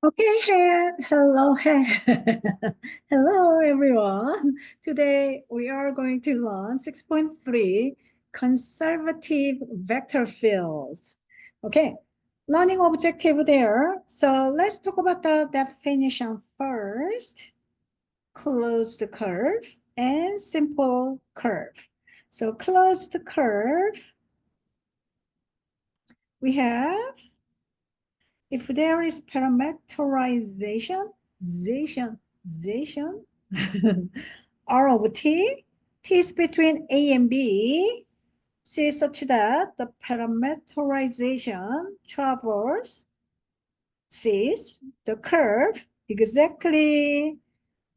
Okay, hello, hello everyone. Today we are going to learn 6.3 conservative vector fields. Okay, learning objective there. So let's talk about the definition first. Closed curve and simple curve. So closed curve, we have if there is parameterization, zation, R of t is between A and B, C is such that the parameterization traverses the curve exactly,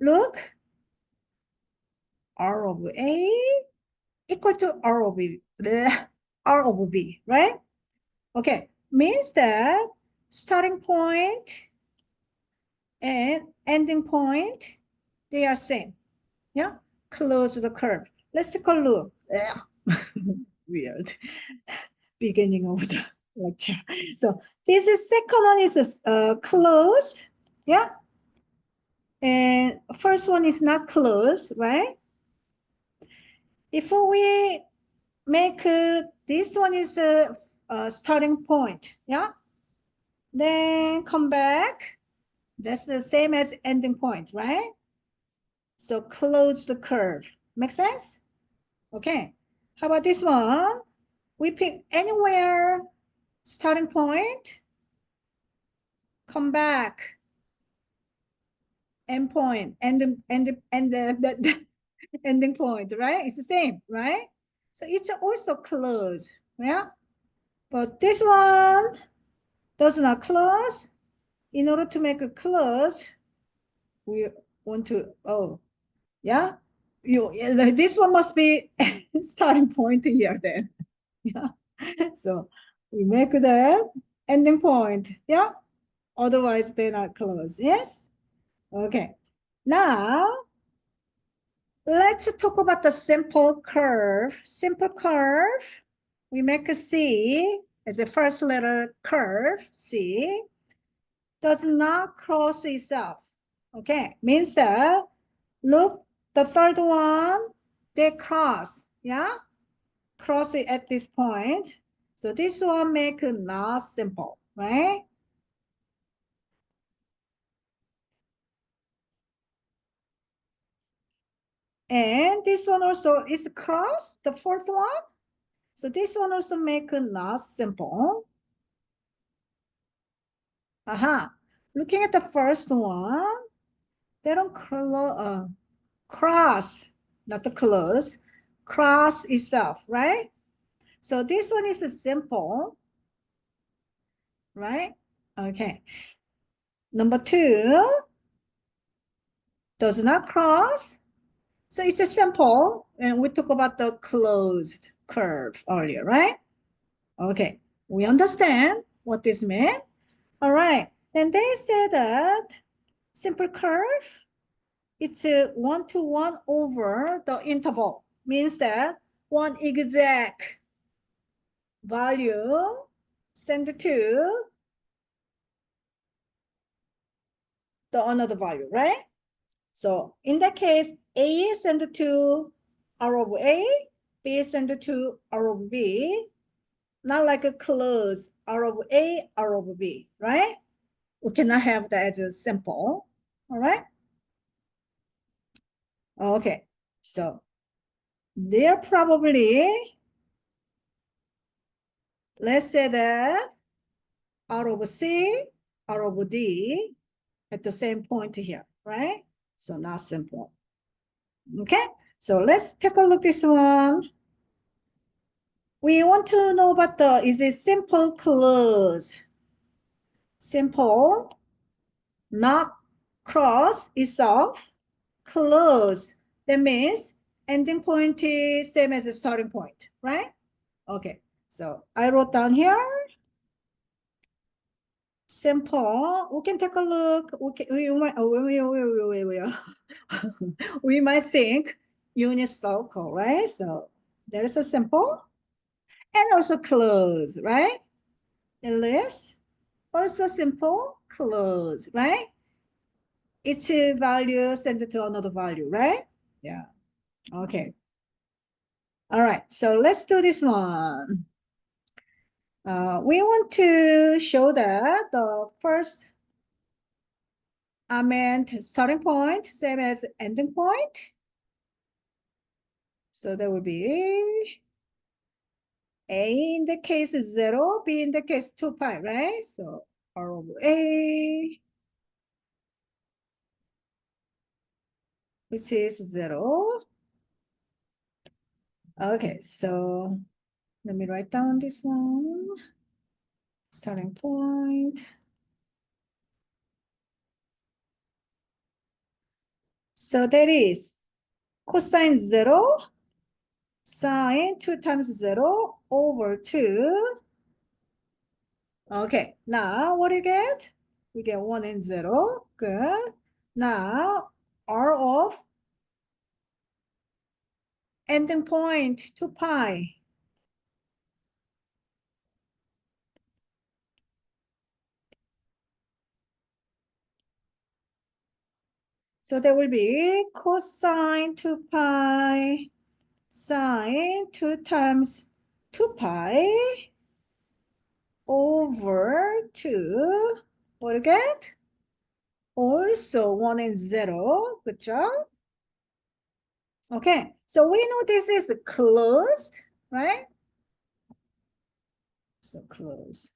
look, R of A equal to R of B, R of B, right? Okay, means that starting point and ending point, they are same. Yeah, close the curve. Let's take a look. Weird. Beginning of the lecture. So this is second one is closed. Yeah. And first one is not closed, right? If we make this one is a starting point, yeah. Then come back. That's the same as ending point, right? So close the curve. Make sense? Okay. How about this one? We pick anywhere starting point, come back, end point, and the ending point, right? It's the same, right? So it's also close, yeah? But this one does not close. In order to make it close, we want to, yeah? This one must be starting point here then. Yeah. So we make the ending point. Yeah. Otherwise, they're not close. Yes. Okay. Now, let's talk about the simple curve. Simple curve, we make a C as a first letter curve, C, does not cross itself. Okay. Means that, look, the third one, they cross. Yeah. Cross it at this point. So this one make not simple, right? And this one also is cross, the fourth one. So this one also make not simple. Aha. Looking at the first one, they don't cross, not the close, cross itself, right? So this one is a simple, right? Okay. Number two, does not cross. So it's a simple, and we talk about the closed curve earlier, right? Okay, we understand what this means. All right, then they say that simple curve, it's a 1-to-1 over the interval, means that one exact value send to the another value, right? So in that case, A send to R of A, B send to R of B, not like a close R of A, R of B, right? We cannot have that as a simple, all right? Okay, so they're probably, let's say that R of C, R of D at the same point here, right? So not simple. Okay, so let's take a look at this one. We want to know about is it simple close? Simple, not cross itself, close. That means ending point is same as a starting point, right? Okay, so I wrote down here, simple. We can take a look. We might think unit circle, right? So there's a simple and also close, right? Ellipse. Also simple, close, right? Each value sent to another value, right? Yeah. Okay. All right. So let's do this one. We want to show that the first starting point, same as ending point. So that would be A in the case 0, B in the case 2 pi, right? So R over A, which is 0. Okay, so let me write down this one. Starting point. So that is cosine 0, sine 2 times 0 over 2. Okay, now what do you get? We get 1 and 0. Good. Now R of ending point 2 pi. So there will be cosine 2 pi sine 2 times 2 pi over 2. What do you get? Also 1 and 0. Good job. Okay, so we know this is closed, right? So closed.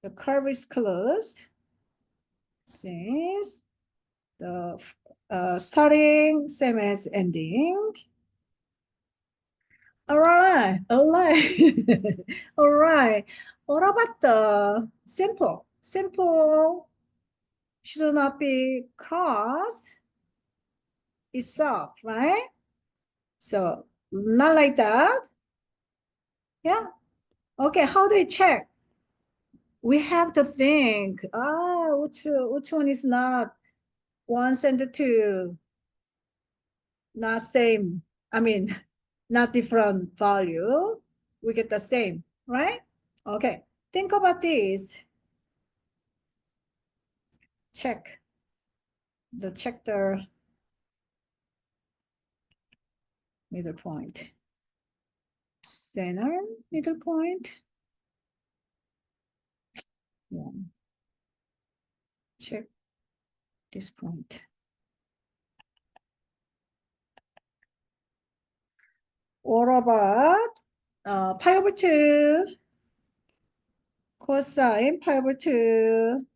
The curve is closed since the starting same as ending. All right, all right, all right. What about the simple? Simple should not be cos itself, right? So not like that. Yeah. Okay, how do we check? We have to think, which one is not 1 and 2, not same. I mean, not different value. We get the same, right? Okay, think about this. Check the middle point. Center middle point. Yeah. Check this point. What about pi over 2 cosine pi over 2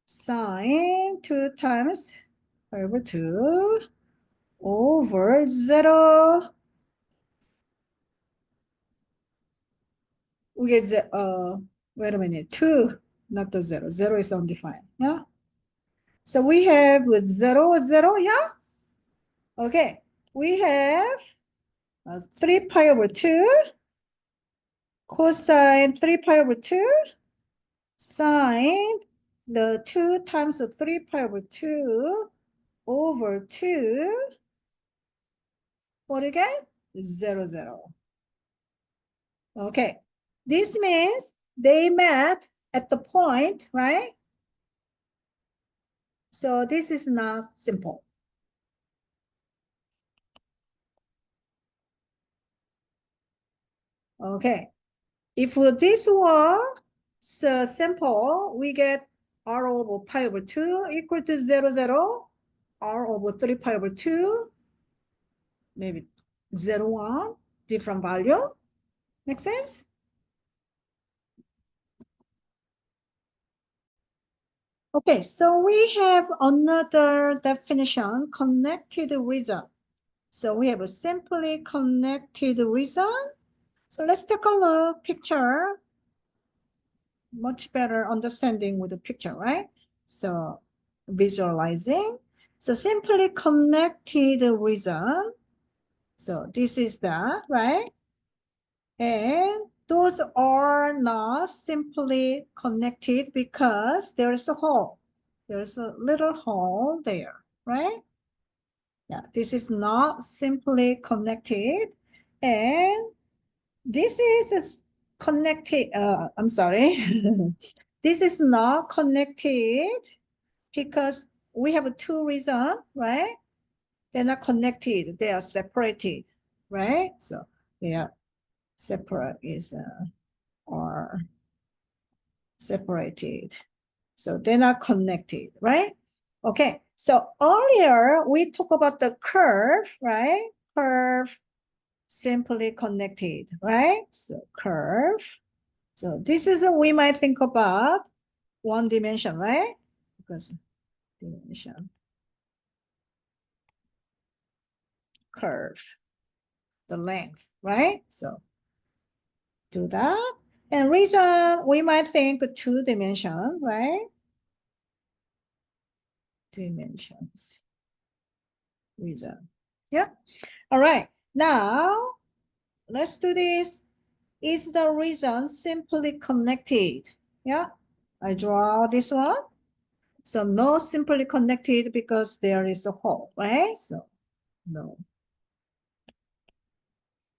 sine 2 times pi over 2 over 0. We get wait a minute, 2, not the 0. 0 is undefined. Yeah. So we have with 0, 0, yeah. Okay. We have 3 pi over 2 cosine 3 pi over 2 sine the 2 times the 3 pi over 2 over 2. What do you get? 0, 0. Okay. This means they met at the point, right? So this is not simple. Okay. If this was simple, we get r over pi over 2 equal to 0, 0, r over 3 pi over 2, maybe 0, 1, different value. Make sense? Okay, so we have another definition, connected reason. So we have a simply connected reason. So let's take a look, picture. Much better understanding with the picture, right? So visualizing. So simply connected reason. So this is that, right? And those are not simply connected because there's a hole. There's a little hole there, right? Yeah, this is not simply connected. And this is connected, I'm sorry. This is not connected because we have two reasons, right? They're not connected, they are separated, right? So they are separate or separated. So they're not connected, right? Okay, so earlier we talked about the curve, right? Curve simply connected, right? So curve. So this is what we might think about one dimension, right? Because dimension, curve, the length, right? So do that. And reason, we might think two dimension, right? Dimensions, reason. Yeah. All right. Now, let's do this. Is the reason simply connected? Yeah. I draw this one. So no simply connected because there is a hole, right? So no.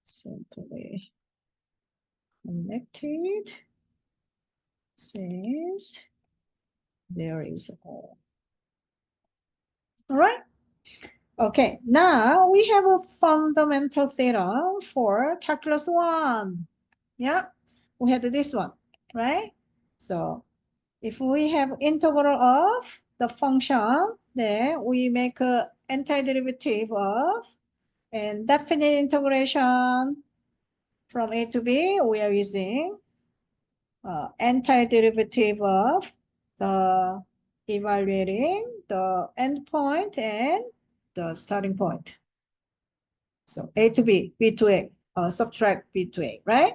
Simply connected since there is a hole. All right. Okay, now we have a fundamental theorem for calculus 1. Yeah, we had this one, right? So if we have integral of the function, then we make a antiderivative of and definite integration from a to b. We are using antiderivative of the evaluating the endpoint and the starting point. So A to B, B to A, subtract B to A, right?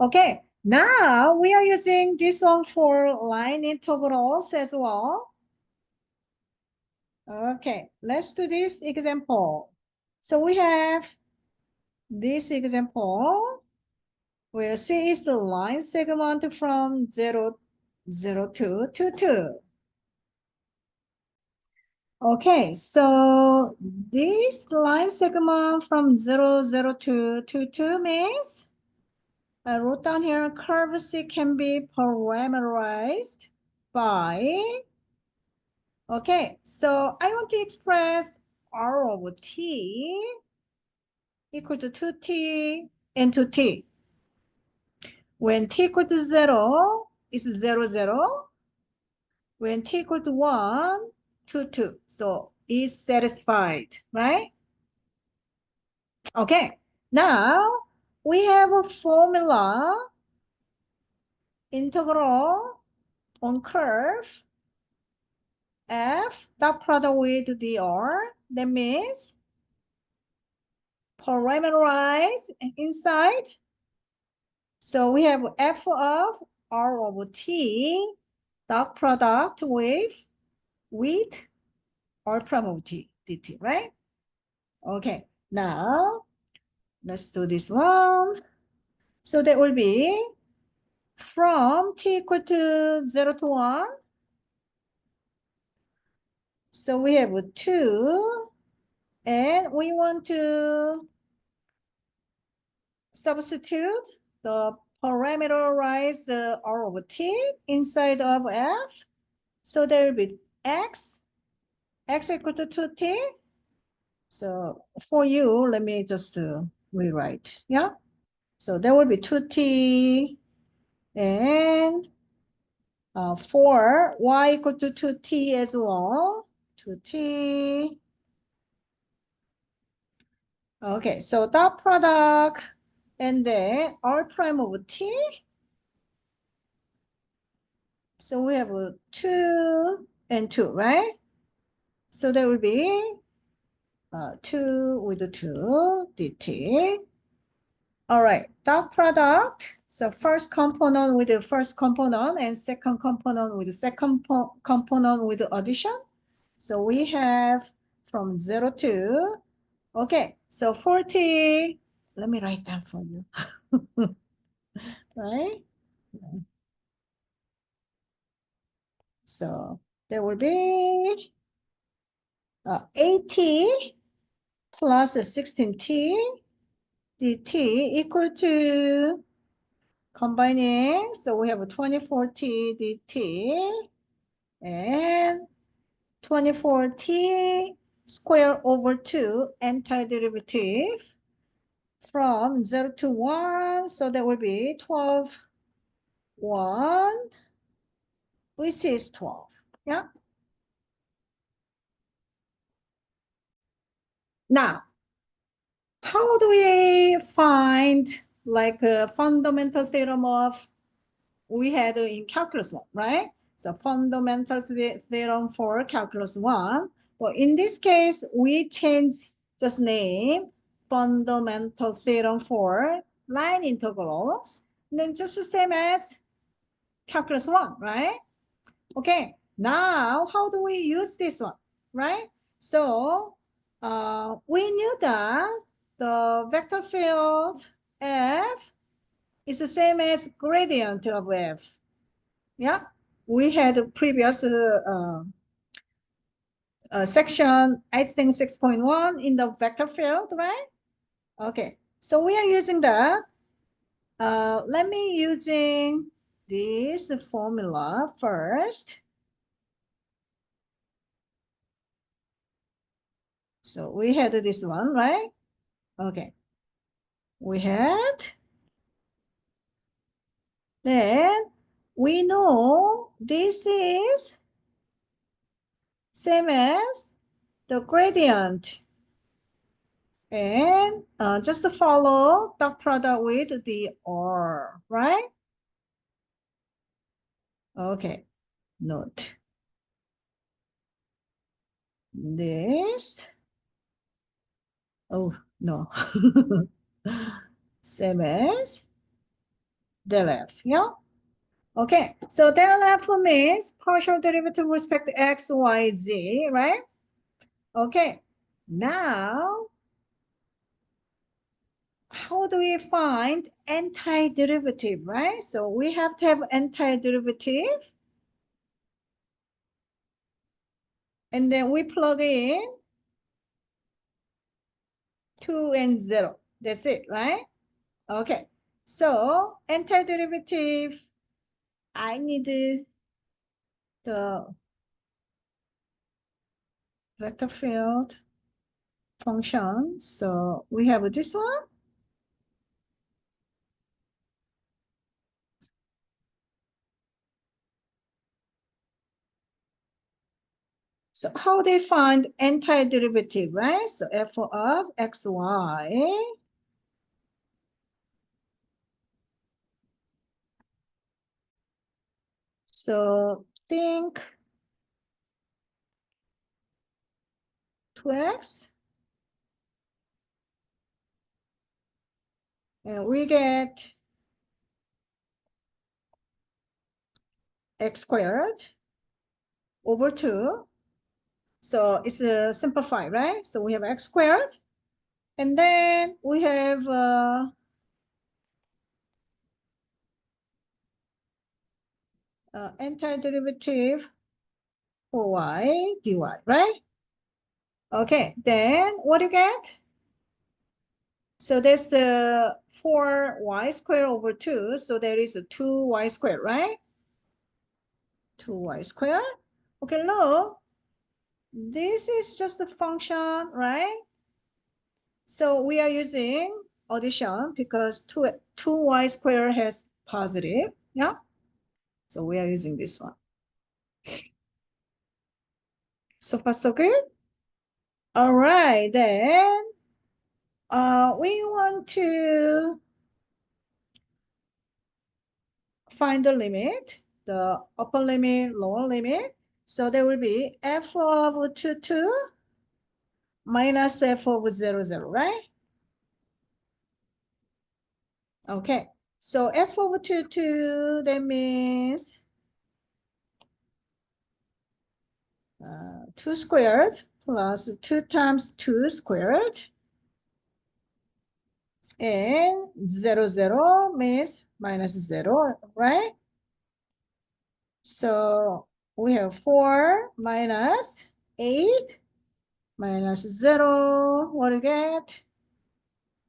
Okay, now we are using this one for line integrals as well. Okay, let's do this example. So we have this example where C is the line segment from 0, 0 to 2, 2. Okay, so this line segment from 0, 0 to 2, 2 means I wrote down here curve C can be parameterized by, okay, so I want to express R of T equal to 2T into T. When T equal to 0, it's 0, 0. When T equal to 1, 2, 2. So is satisfied, right? Okay, now we have a formula integral on curve f dot product with dr. That means parameterize inside. So we have f of r over t dot product with r prime of t dt, right? Okay, now let's do this one. So that will be from t equal to 0 to 1. So we have 2, and we want to substitute the parameterize R over T inside of F. So there will be X equal to 2T. So for you, let me just rewrite, yeah? So there will be 2T and for Y equal to 2T as well, 2T. Okay, so dot product and then R prime of T. So we have 2 and 2, right? So there will be 2 with the 2 dt. All right, dot product. So first component with the first component and second component with the second component with the addition. So we have from 0 to, okay, so 40. Let me write down for you. Right? So there will be 80 plus 16t dt equal to combining, so we have a 24t dt and 24t square over 2 antiderivative from 0 to 1, so that will be 12 1, which is 12. Yeah. Now, how do we find like a fundamental theorem of we had in calculus 1, right? So fundamental theorem for calculus 1. But in this case, we change just name fundamental theorem for line integrals. And then just the same as calculus 1, right? Okay, now how do we use this one, right? So we knew that the vector field F is the same as gradient of F. Yeah, we had a previous section, I think 6.1 in the vector field, right? Okay, so we are using that. Let me using this formula first. So we had this one, right? Okay. We had, then we know this is same as the gradient. And just follow dot product with the or, right? Okay, note this. Oh, no. Same as del F, yeah? Okay, so del F means partial derivative with respect to x, y, z, right? Okay, now how do we find antiderivative, right? So we have to have antiderivative. And then we plug in 2 and 0. That's it, right? Okay. So antiderivative, I need the vector field function. So we have this one. So how they find antiderivative, right? So f of xy. So think 2x. And we get x squared over 2. So it's a simplified, right? So we have x squared. And then we have antiderivative for y dy, right? Okay, then what do you get? So there's 4y squared over 2. So there is a 2y squared, right? 2y squared. Okay, look. This is just a function, right? So we are using addition because 2y squared has positive, yeah? So we are using this one. So far, so good? All right, then we want to find the limit, the upper limit, lower limit. So there will be f of 2, 2 minus f of 0, 0, right? Okay, so f over 2, 2, that means 2 squared plus 2 times 2 squared. And 0, 0 means minus 0, right? So we have 4 minus 8 minus 0. What do you get?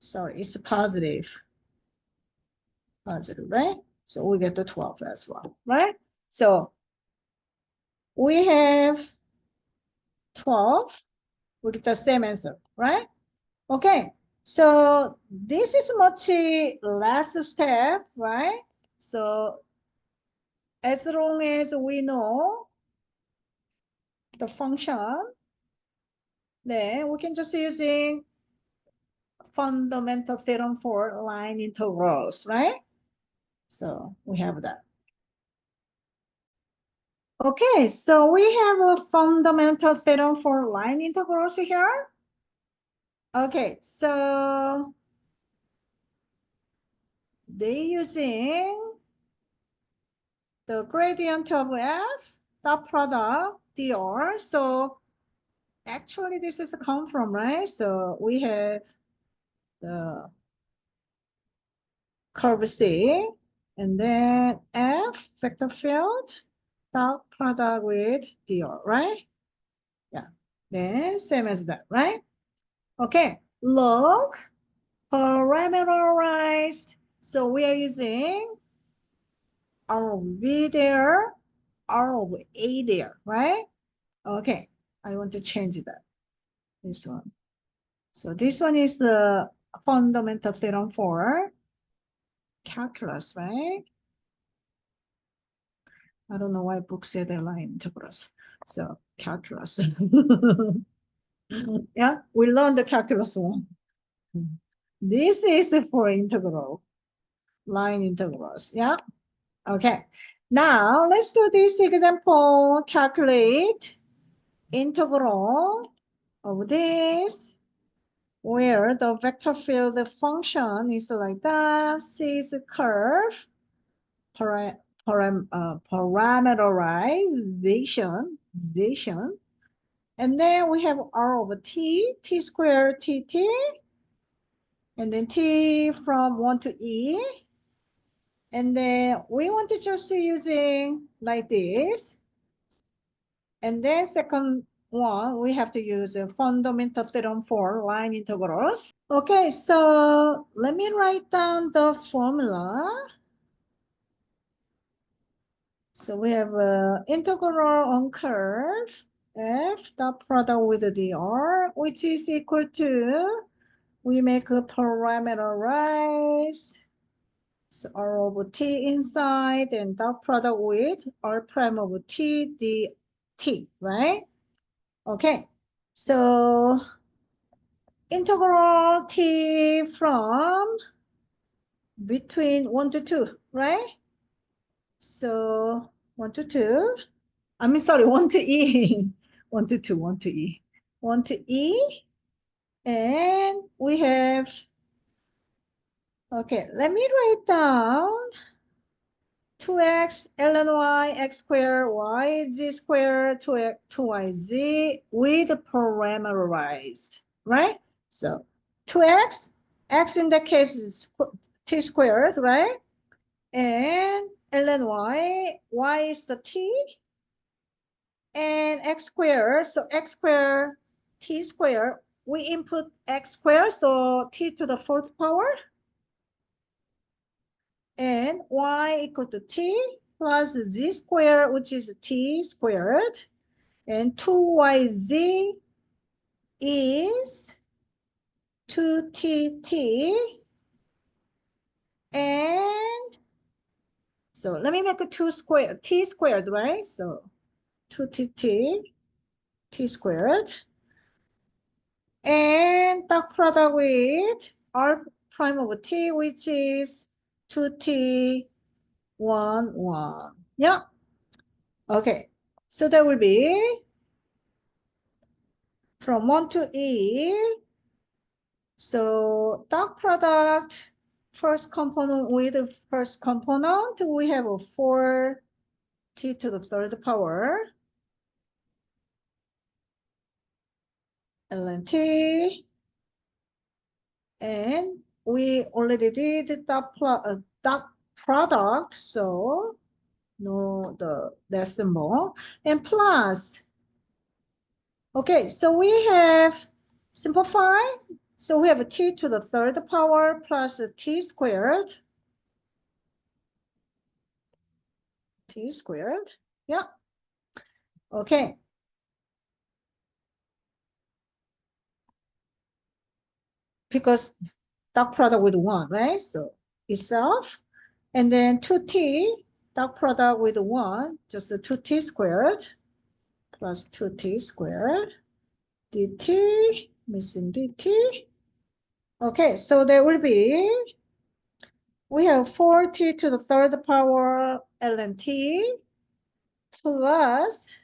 Sorry, it's positive, right? So we get the 12 as well, right? So we have 12 with the same answer, right? Okay, so this is much less step, right? So as long as we know the function, then we can just using fundamental theorem for line integrals, right? So we have that. Okay, so we have a fundamental theorem for line integrals here. Okay, so they using the gradient of f, dot product, dr. So actually this is come from, right? So we have the curve C, and then f, vector field, dot product with dr, right? Yeah, then same as that, right? Okay, log parameterized. So we are using R of B there, R of A there, right? Okay, I want to change that, this one. So this one is a fundamental theorem for calculus, right? I don't know why book said that line integrals. So calculus. Yeah, we learned the calculus one. This is for integral, line integrals, yeah? Okay, now let's do this example. Calculate integral of this, where the vector field function is like that. C is a curve, parameterization, and then we have R over T, T squared, T, and then T from 1 to E. And then we want to just using like this. And then second one, we have to use a fundamental theorem for line integrals. Okay, so let me write down the formula. So we have integral on curve f dot product with the dr, which is equal to, we make a parameterized, so r over t inside and dot product with r prime over t dt, right? Okay, so integral t from between 1 to 2, right? So 1 to 2, I mean, sorry, 1 to E, 1 to 2, 1 to E, 1 to E, and we have, okay, let me write down 2x ln y x squared y z squared 2yz with parameterized, right? So 2x, x in that case is t squared, right? And ln y is the t, and x squared, so x squared, t squared, we input x squared, so t to the fourth power, and y equal to t plus z squared, which is t squared, and 2yz is 2tt, and so let me make a 2 squared, t squared, right? So 2tt, t squared, and dot product with r prime over t, which is 2t 1. Yeah. Okay. So that will be from 1 to E. So dot product first component with the first component, we have a 4t to the third power ln t, and we already did dot product, so no the symbol, and plus. Okay, so we have simplified. So we have t to the third power plus t squared. T squared. Yeah. Okay. Because dot product with 1, right? So itself. And then 2t, dot product with 1, just 2t squared plus 2t squared dt, missing dt. Okay, so there will be, we have 4t to the third power ln t plus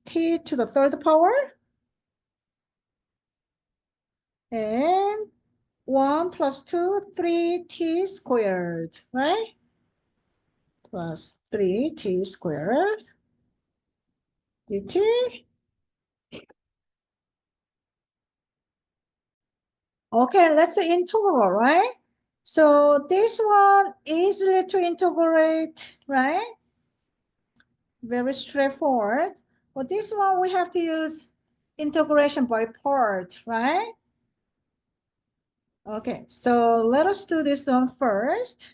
t to the third power and 1 plus 2, 3t squared, right? Plus 3t squared dt. Okay, let's integral, right? So this one easily to integrate, right? Very straightforward. But this one we have to use integration by part, right? Okay, so let us do this one first.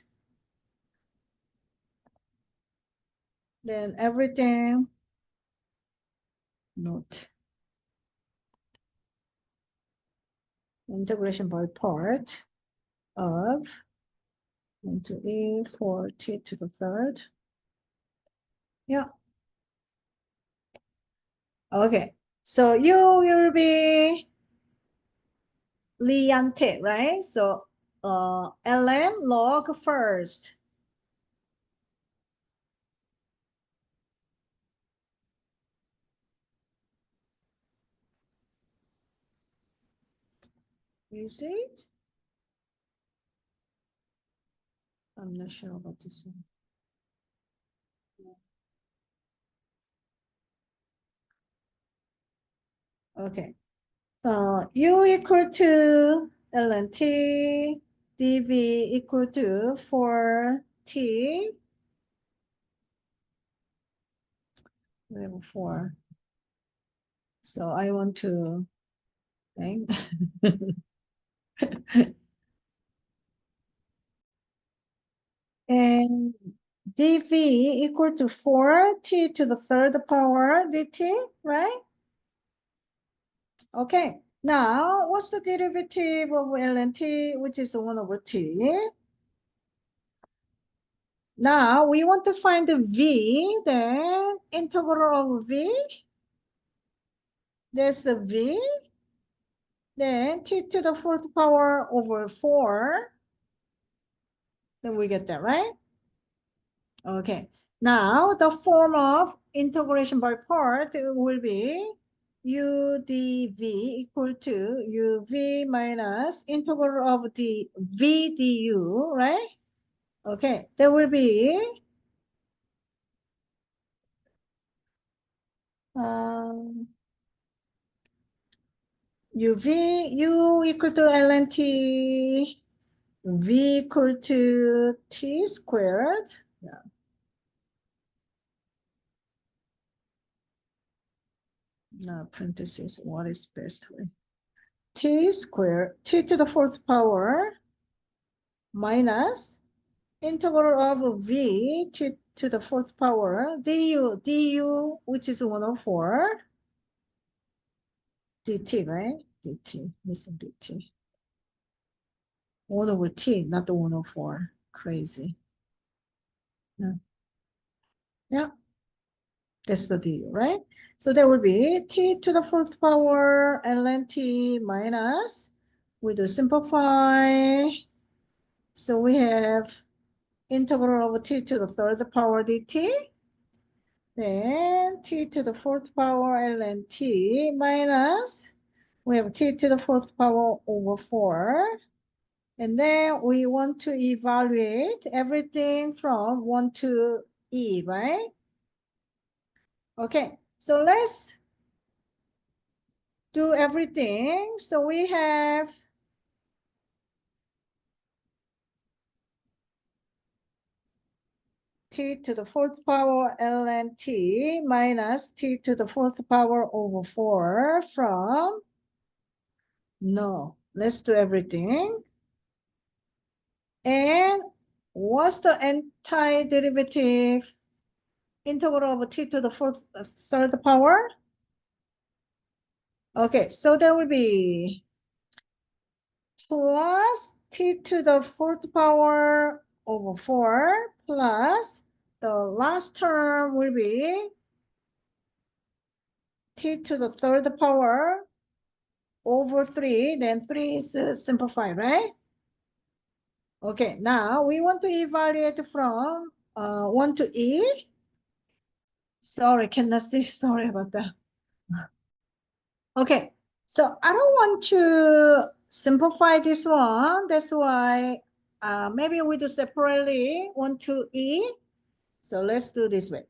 Then everything, note. Integration by part of into e 4t to the third. Yeah. Okay, so you will be Liante, right? So ln log first. Is it? I'm not sure about this one. Okay. U equal to ln t, dv equal to 4t. We have 4. So I want to think. And dv equal to 4t to the third power dt, right? Okay, now what's the derivative of ln t, which is 1 over t? Now we want to find the v, then integral of v. There's the v, then t to the fourth power over 4. Then we get that, right? Okay, now the form of integration by part will be u dv equal to uv minus integral of the v du, right? Okay, there will be uv u equal to ln t, v equal to t squared. Yeah. Now parentheses, what is best way? T squared, t to the fourth power minus integral of v to the fourth power du, which is 104 dt, right? dt, missing dt. 1 over t, not the 104. Crazy. Yeah. Yeah. That's the du, right? So there will be t to the fourth power ln t minus, we do simplify. So we have integral of t to the third power dt. Then t to the fourth power ln t minus, we have t to the fourth power over 4. And then we want to evaluate everything from 1 to e, right? Okay, so let's do everything. So we have t t to the fourth power ln t minus t to the fourth power over 4 from, no, let's do everything. And what's the antiderivative? Integral of t to the third power? Okay, so there will be plus t to the fourth power over 4 plus the last term will be t to the third power over 3, then 3 is simplified, right? Okay, now we want to evaluate from 1 to e. Sorry, cannot see, sorry about that. Okay, so I don't want to simplify this one. That's why maybe we do separately 1 to e. So let's do this way.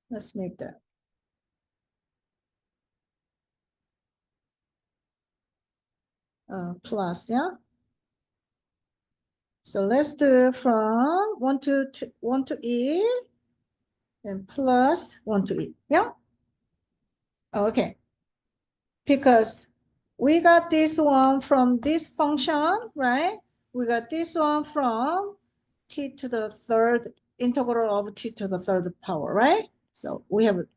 Let's make that. Plus, yeah. So let's do from 1 to e and plus 1 to e, yeah? Okay, because we got this one from this function, right? We got this one from t to the third integral of t to the third power, right? So we have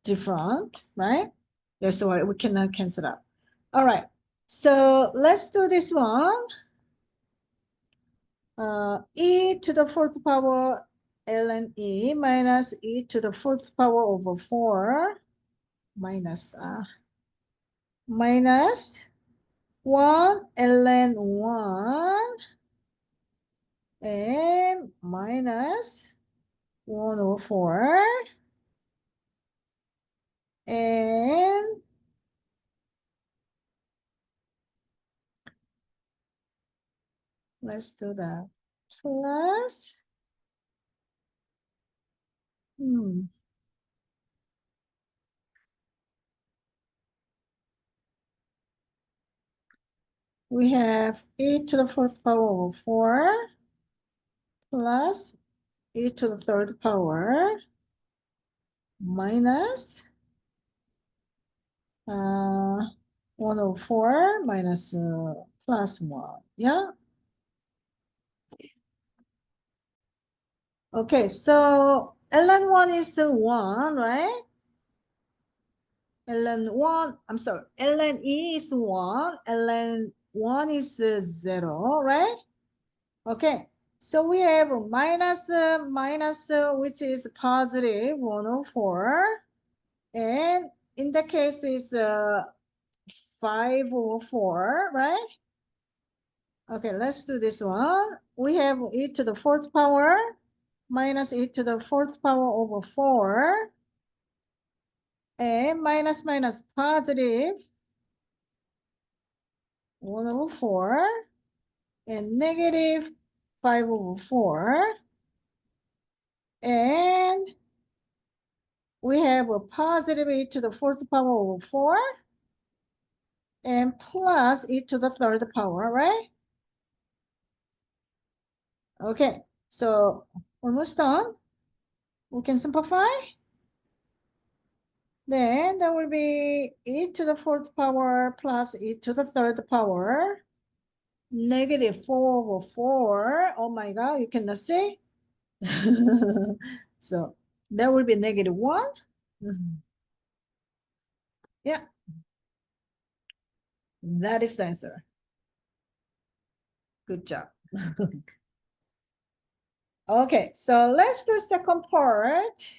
different, right? That's why we cannot cancel out. All right, so let's do this one. E to the fourth power ln e minus e to the fourth power over 4 minus 1 ln 1 and minus 1 over 4 and let's do that plus we have e to the fourth power over 4 plus e to the third power minus 1 over 4 minus plus 1, yeah? Okay, so ln 1 is 1, right? ln 1, I'm sorry, ln e is 1, ln 1 is 0, right? Okay, so we have minus, which is positive 1 over 4, and in the case is 5 over 4, right? Okay, let's do this one. We have e to the fourth power minus e to the fourth power over 4 and minus positive 1 over 4 and negative 5 over 4 and we have a positive e to the fourth power over 4 and plus e to the third power, right? Okay, so almost done. We can simplify. Then that will be e to the fourth power plus e to the third power, negative 4 over 4. Oh my God, you cannot see. So that will be negative 1. Yeah, that is the answer. Good job. Okay, so let's do second part.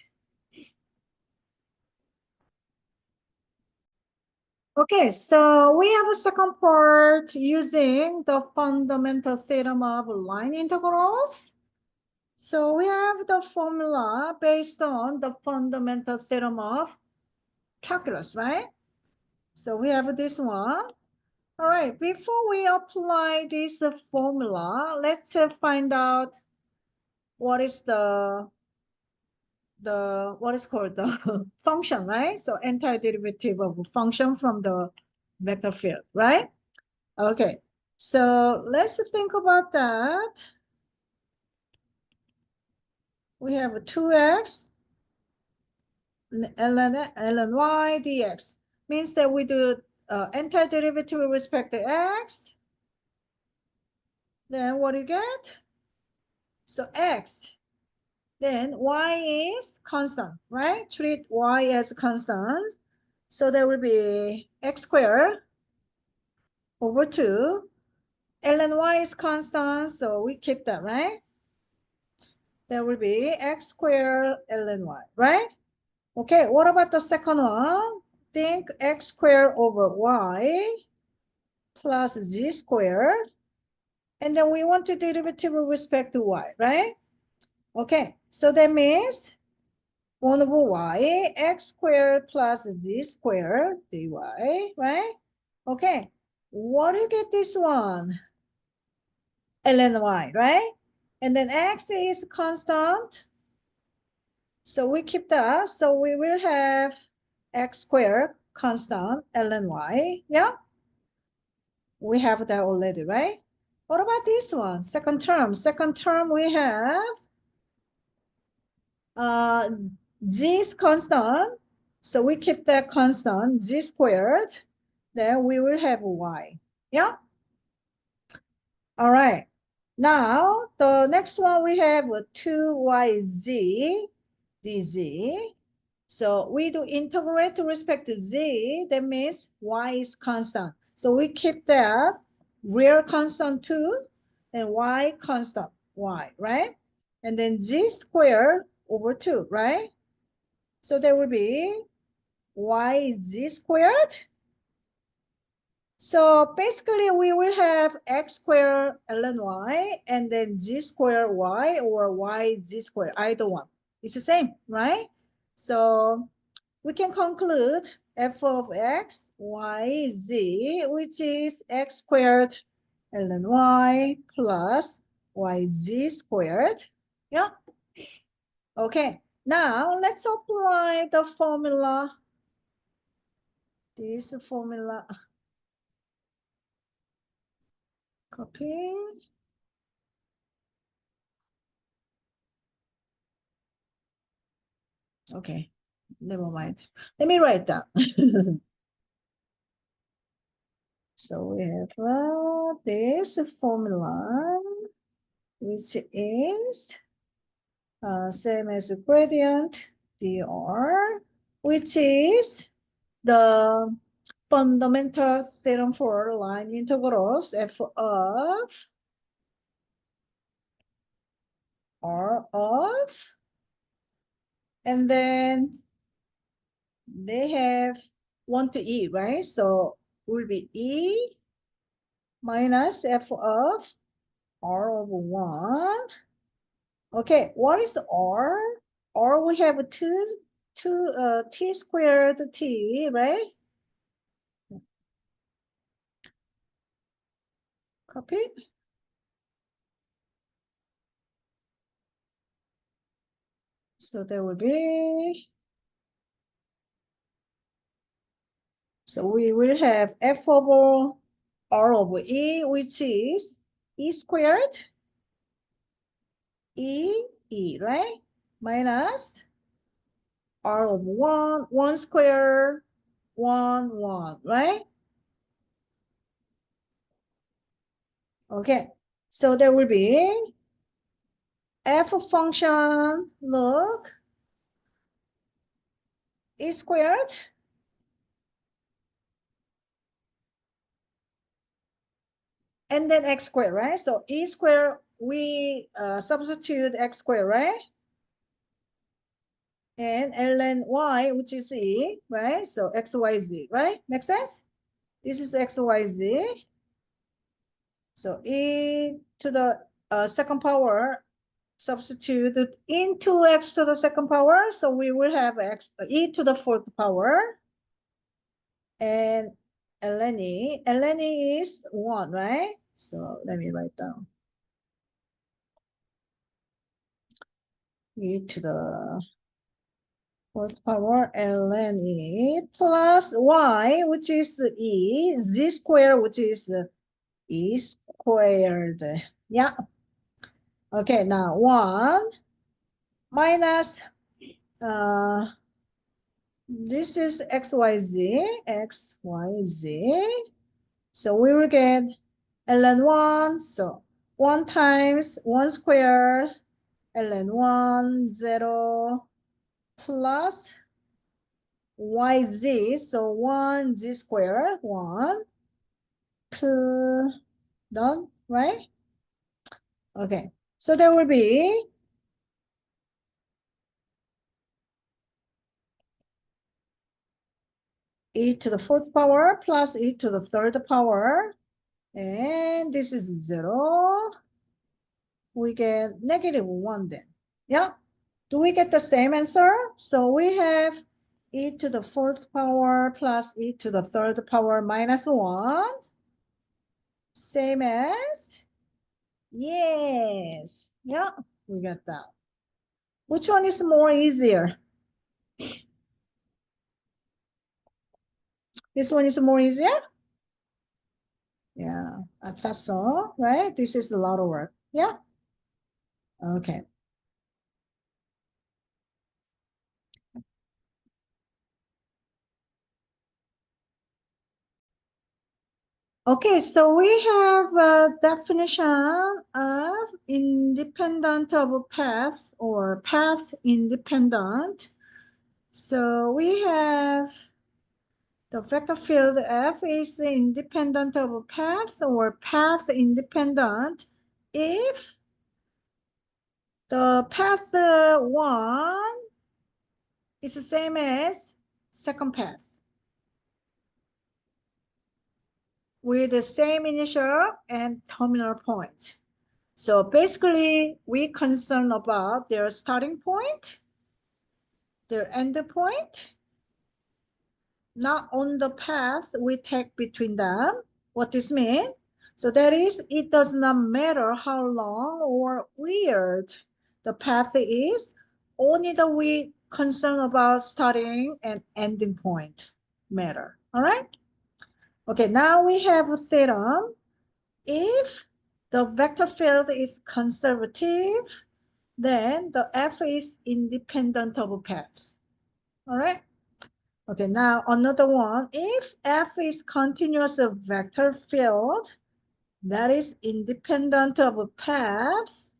Okay, so we have a second part using the fundamental theorem of line integrals. So we have the formula based on the fundamental theorem of calculus, right? So we have this one. All right, before we apply this formula, let's find out what is what is called the function, right? So antiderivative of a function from the vector field, right? Okay, So let's think about that. We have 2x ln y dx. Means that we do antiderivative with respect to x. Then what do you get? So x. Then y is constant, right? Treat y as constant. So there will be x squared over 2. ln y is constant, so we keep that, right? There will be x squared ln y, right? Okay, what about the second one? Think x squared over y plus z squared. And then we want to derivative with respect to y, right? Okay, so that means 1 over y, x squared plus z squared dy, right? Okay, what do you get this one? ln y, right? And then x is constant. So we keep that. So we will have x squared constant ln y. Yeah, we have that already, right? What about this one? Second term. Second term we have g is constant. So we keep that constant, g squared. Then we will have y. Yeah. All right. Now the next one we have 2yz dz. So we do integrate to respect to z. That means y is constant. So we keep that real constant 2 and y constant y, right? And then z squared over 2, right? So there will be y z squared. So basically we will have x squared ln y and then z squared y or y z squared, either one. It's the same, right? So we can conclude f of x, y, z, which is x squared ln y plus yz squared. Yeah. Okay. Now let's apply the formula. This formula. Copy. Okay. Never mind. Let me write down. So we have this formula, which is same as gradient dr, which is the fundamental theorem for line integrals f of r of, and then they have 1 to e, right? So will be e minus f of r over 1. Okay, what is the r? R we have two t squared t, right? Copy. So there will be, so we will have f over r over e, which is e squared, e, right? Minus r over 1, 1 squared, 1, 1, right? Okay, so there will be f function, look, e squared, and then x squared, right? So e squared, we substitute x squared, right? And ln y, which is e, right? So x, y, z, right? Make sense? This is x, y, z. So e to the second power, substitute into x to the second power. So we will have x, e to the fourth power. And ln e is 1, right? So let me write down. E to the fourth power ln e plus y, which is e, z squared, which is e squared. Yeah. Okay, now 1 minus this is xyz, xyz. So we will get ln 1. So 1 times 1 squared ln 1, 0 plus yz. So 1 z squared, 1 plus, done, right? Okay, so there will be e to the 4th power plus e to the 3rd power. And this is 0. We get -1 then. Yeah. Do we get the same answer? So we have e to the 4th power plus e to the 3rd power minus 1. Same as? Yes. Yeah, we got that. Which one is more easier? This one is more easier? Yeah, I thought so, right? This is a lot of work. Yeah. Okay. Okay, so we have a definition of independent of a path or path independent. So we have the vector field F is independent of a path or path independent if the path 1 is the same as second path with the same initial and terminal point. So basically, we concern about their starting point, their end point, not on the path we take between them. What this means? So that is, it does not matter how long or weird the path is, only the we concern about starting and ending point matter. All right? Okay, now we have a theorem. If the vector field is conservative, then the F is independent of path. All right? Okay, now another one. If F is continuous vector field that is independent of a path,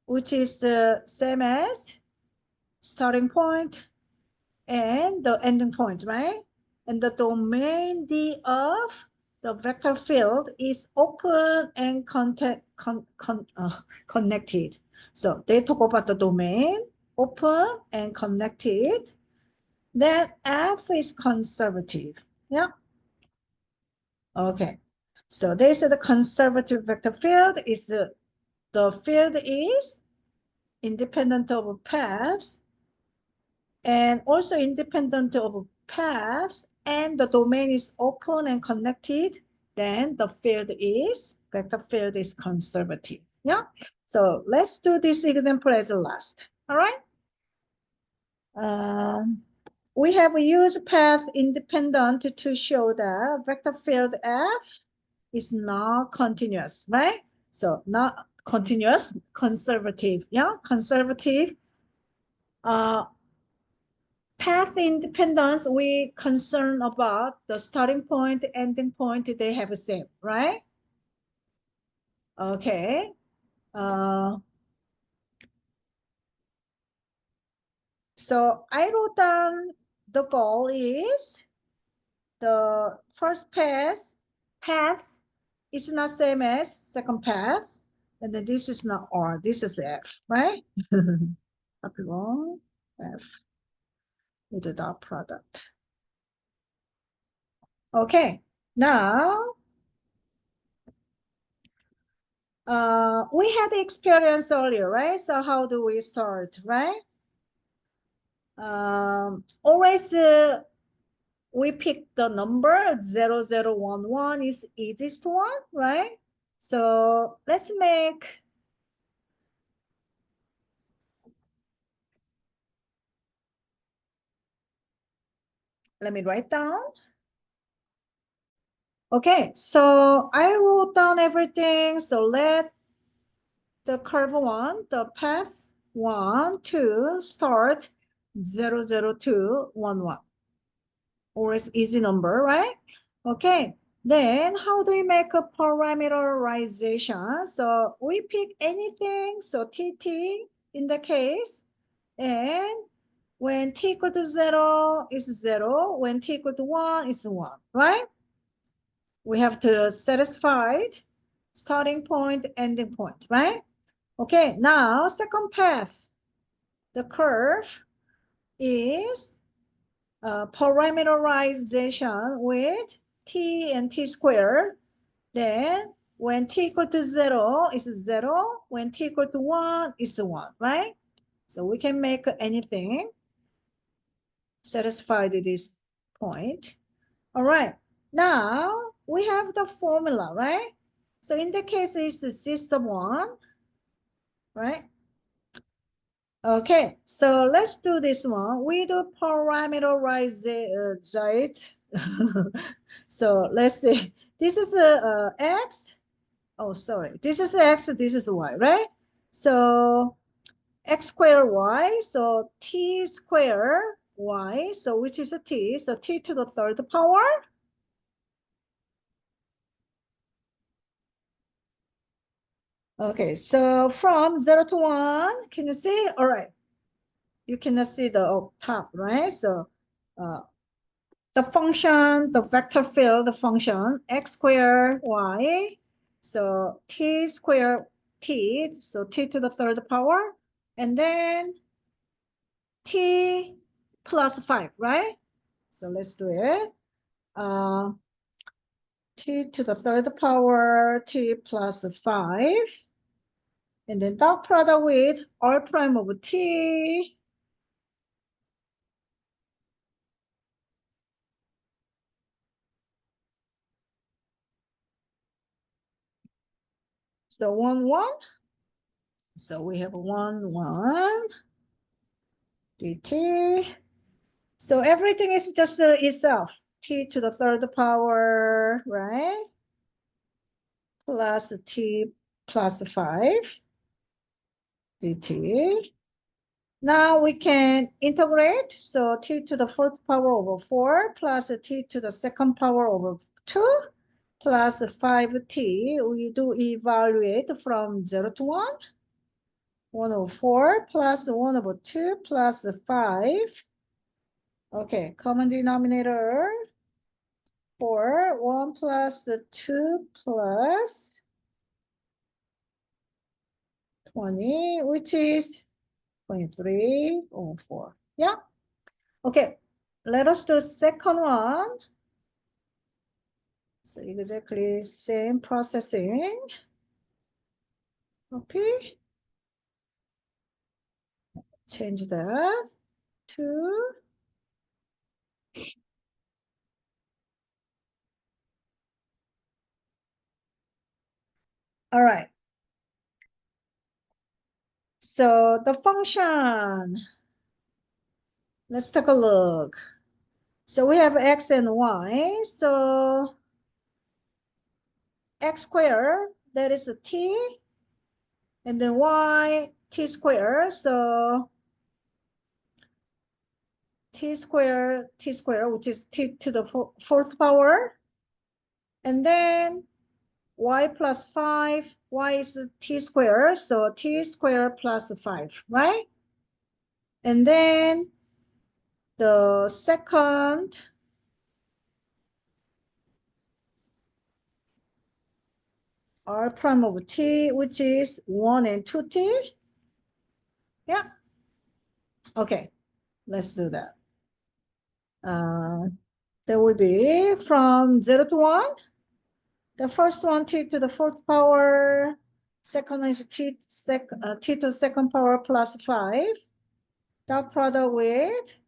which is the same as starting point and the ending point, right? And the domain D of the vector field is open and connected. So they talk about the domain, open and connected. Then F is conservative. Yeah. Okay. So they say the conservative vector field is the field is independent of a path and also independent of a path, and the domain is open and connected, then the field is, vector field is conservative. Yeah. So let's do this example as a last. All right. We have used path independent to show that vector field F is not continuous, right? So not continuous, conservative. Yeah, conservative. Path independence, we concern about the starting point, ending point, they have the same, right? Okay. So I wrote down the goal is the first path is not same as second path, and then this is not R, this is F, right? Copy wrong, F with the dot product. Okay, now we had the experience earlier, right? So how do we start, right? Always we pick the number 0011 is easiest one, right? So let's make, let me write down. Okay, so I wrote down everything. So let the curve one, the path 1, 2, start 0, 0, 2, 1, 1. Always easy number, right? Okay, then how do we make a parameterization? So we pick anything, so TT in the case, and when t equal to 0 is 0, when t equal to 1 is 1, right? We have to satisfy starting point, ending point, right? Okay, now second path, the curve is parameterization with t and t squared. Then when t equal to 0 is 0, when t equal to 1 is 1, right? So we can make anything satisfy this point. All right, now we have the formula, right? So in the case it's C sub 1, right? Okay, so let's do this one. We do parameterize it. So let's see. This is a x. Oh, sorry. This is x. This is y, right? So x squared y. So t squared y. So which is a t? So t to the third power. Okay, so from 0 to 1, can you see? All right. You cannot see the top, right? So the function, the vector field the function, x squared y, so t squared t, so t to the third power, and then t plus 5, right? So let's do it. T to the third power, t plus 5, and then dot product with r prime of t. So 1, 1. So we have 1, 1 dt. So everything is just itself. T to the third power, right? Plus t plus 5 dt. Now we can integrate. So t to the fourth power over 4 plus t to the second power over 2 plus 5t. We do evaluate from 0 to 1. 1 over 4 plus 1 over 2 plus 5. Okay, common denominator. 4, 1 plus 2 plus 20, which is 23 over 4. Yeah. Okay. Let us do second one. So exactly same processing. Copy. Change that to. All right. So the function. Let's take a look. So we have x and y. So x squared, that is a t, and then y, t squared. So t squared, which is t to the fourth power. And then y plus 5, y is t squared, so t squared plus 5, right? And then the second r prime of t, which is 1 and 2t. Yeah. Okay, let's do that. That would be from 0 to 1. The first one, t to the fourth power. Second is t to the second power plus 5. Dot product with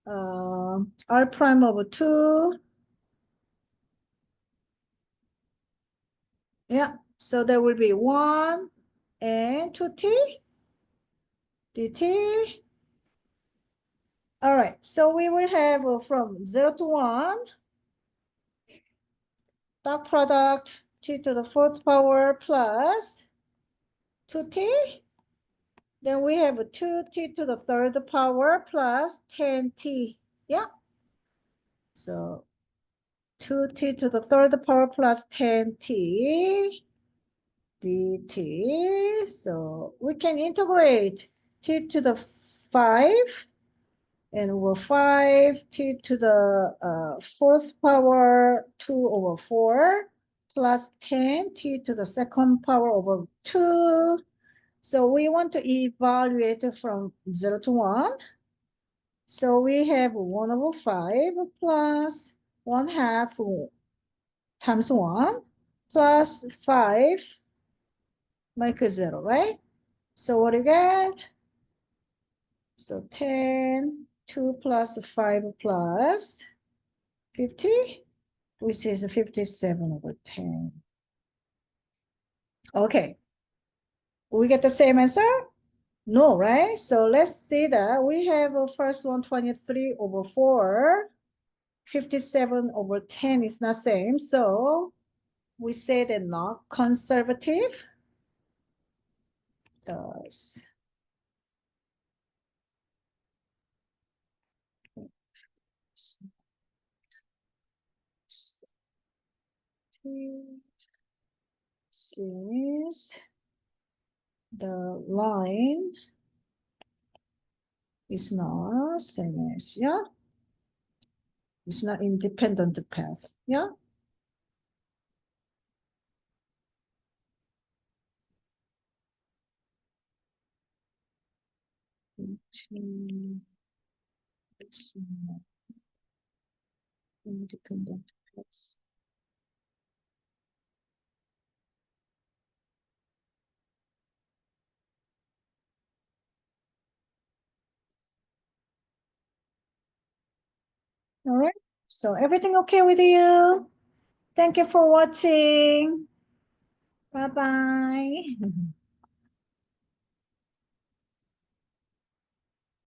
r prime over 2. Yeah, so there will be 1 and 2t dt. All right, so we will have from 0 to 1. dot product t to the fourth power plus 2t. Then we have 2t to the third power plus 10t. Yeah. So 2t to the third power plus 10t dt. So we can integrate t to the 5 and over 5 t to the fourth power 2 over 4 plus 10 t to the second power over 2. So we want to evaluate from 0 to 1. So we have 1 over 5 plus 1/2 times 1 plus 5 make it 0, right? So what do you get? So 10, 2 plus 5 plus 50, which is 57 over 10. Okay. We get the same answer? No, right? So let's see that we have a first one 23 over 4. 57 over 10 is not same. So we say they're not conservative. Does since the line is not same as, yeah, it's not independent path, yeah. Independent path. All right, so everything okay with you? Thank you for watching. Bye-bye.